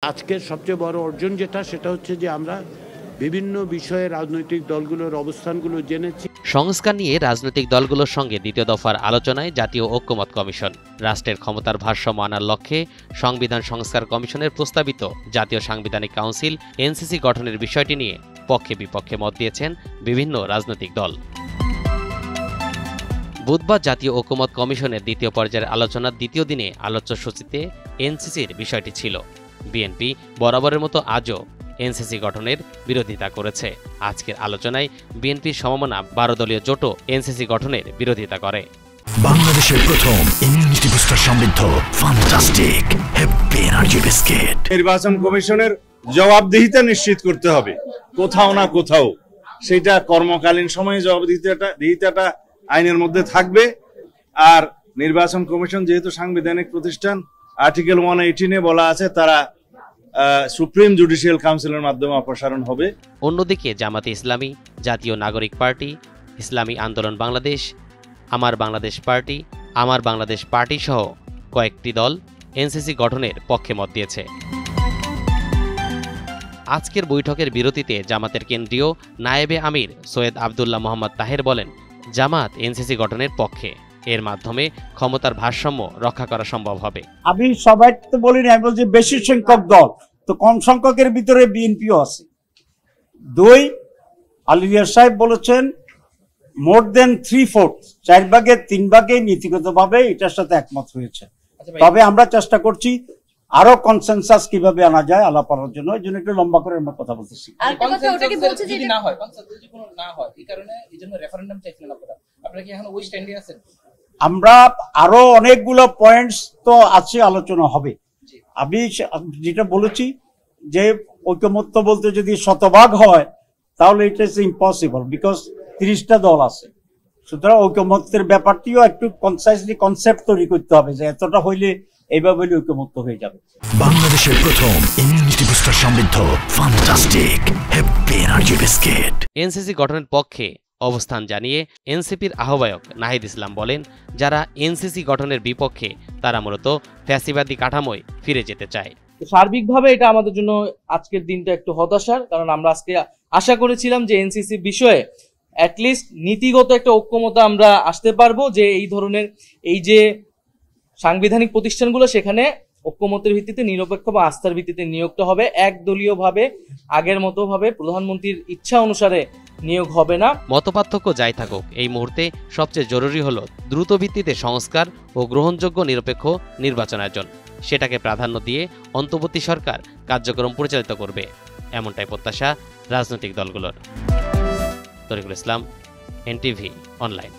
আজকের সবচেয়ে বড় অর্জন যেটা সেটা হচ্ছে যে আমরা বিভিন্ন বিষয়ে রাজনৈতিক দলগুলোর অবস্থানগুলো জেনেছি। সংস্কার নিয়ে রাজনৈতিক দলগুলোর সঙ্গে দ্বিতীয় দফার আলোচনায় জাতীয় ঐক্যমত্য কমিশন। রাষ্ট্রের ক্ষমতার ভারসাম্য আনার লক্ষ্যে সংবিধান সংস্কার কমিশনের প্রস্তাবিত জাতীয় সাংবিধানিক কাউন্সিল এনসিসি গঠনের বিষয়টি নিয়ে পক্ষে বিপক্ষে মত দিয়েছেন বিভিন্ন রাজনৈতিক দল। বুধবার জাতীয় ঐক্যমত্য কমিশনের দ্বিতীয় পর্যায়ের আলোচনার দ্বিতীয় দিনে আলোচ্য সূচিতে এনসিসির বিষয়টি ছিল। বিএনপি বরাবরের মতো আজও এনসিসি গঠনের বিরোধিতা করেছে। আজকের আলোচনায় বিএনপির সমমনা 12 দলীয় জোটও এনসিসি গঠনের বিরোধিতা করে। বাংলাদেশের প্রথম ইমিউনিটি বুস্টার সমৃদ্ধ ফ্যান্টাস্টিক হ্যাপি এনার্জি বিস্কিট। নির্বাচন কমিশনের জবাবদিহিতা নিশ্চিত করতে হবে কোথাও না কোথাও, সেটা কর্মকালীন সময়ে জবাবদিহিতাটা আইনের মধ্যে থাকবে। আর নির্বাচন কমিশন যেহেতু সাংবিধানিক প্রতিষ্ঠান, আর্টিকেল 118 বলা আছে তারা সুপ্রিম জুডিশিয়াল কাউন্সিলের মাধ্যমে অপসারণ হবে। অন্যদিকে জামাতে ইসলামী, জাতীয় নাগরিক পার্টি, ইসলামী আন্দোলন বাংলাদেশ, আমার বাংলাদেশ পার্টি সহ কয়েকটি দল এনসিসি গঠনের পক্ষে মত দিয়েছে। আজকের বৈঠকের বিরতিতে জামাতের কেন্দ্রীয় নায়েবে আমির সৈয়দ আবদুল্লাহ মোহাম্মদ তাহের বলেন, জামাত এনসিসি গঠনের পক্ষে। এর মাধ্যমে ক্ষমতার ভারসাম্য রক্ষা করা সম্ভব হবে। আমি সবাই তো বলিনি, আমি বলছি বেশি সংখ্যক দল, তো কম সংখ্যকের ভিতরে বিএনপিও আছে। 2, আলিয়ার সাহেব বলেছেন মোর দেন 3/4, 4 ভাগের 3 ভাগে নীতিগতভাবে এটার সাথে একমত হয়েছে। তবে আমরা চেষ্টা করছি আরো কনসেনসাস কিভাবে আনা যায় আলাপ করার জন্য। এই জন্য একটু লম্বা করে আমরা কথা বলতেছি। আমরা আরো অনেকগুলো পয়েন্টস তো আছে, আলোচনা হবে। আমি যেটা বলেছি যে ঐকমত্য বলতে যদি 100% হয় তাহলে ইট ইজ ইম্পসিবল, বিকজ 30টা দল আছে। সুতরাং ঐকমত্যের ব্যাপারটিও একটু কনসাইজলি কনসেপ্ট তৈরি করতে হবে যে এতটা হইলে এইভাবে ঐকমত্য হয়ে যাবে। বাংলাদেশের প্রথম ইমিউনিটি বুস্টার সমৃদ্ধ fantastic happy energy biscuit. NCC গঠনের পক্ষে অবস্থান জানিয়ে এনসিপির আহ্বায়ক নাহিদ ইসলাম বলেন, যারা এনসিসি গঠনের বিপক্ষে তারা মূলত ফ্যাসিবাদী কাঠামোয় ফিরে যেতে চায়। সার্বিকভাবে এটা আমাদের জন্য আজকের দিনটা একটু হতাশার, কারণ আমরা আজকে আশা করেছিলাম যে এনসিসি বিষয়ে অ্যাটলিস্ট নীতিগত একটা ঐক্যমত্যে আমরা আসতে পারবো, যে এই ধরনের এই যে সাংবিধানিক প্রতিষ্ঠানগুলো সেখানে ঐক্যমত্যের ভিত্তিতে নিরপেক্ষ বা আস্থার ভিত্তিতে নিয়োগটা হবে, একদলীয়ভাবে আগের মতো ভাবে প্রধানমন্ত্রীর ইচ্ছা অনুসারে নিয়োগ হবে না। মতপার্থক্য যাই থাকুক, এই মুহূর্তে সবচেয়ে জরুরি হলো দ্রুত ভিত্তিতে সংস্কার ও গ্রহণযোগ্য নিরপেক্ষ নির্বাচন আয়োজন। সেটাকে প্রাধান্য দিয়ে অন্তর্বর্তী সরকার কার্যক্রম পরিচালিত করবে, এমনটাই প্রত্যাশা রাজনৈতিক দলগুলোর। তরিকুল ইসলাম, এনটিভি অনলাইন।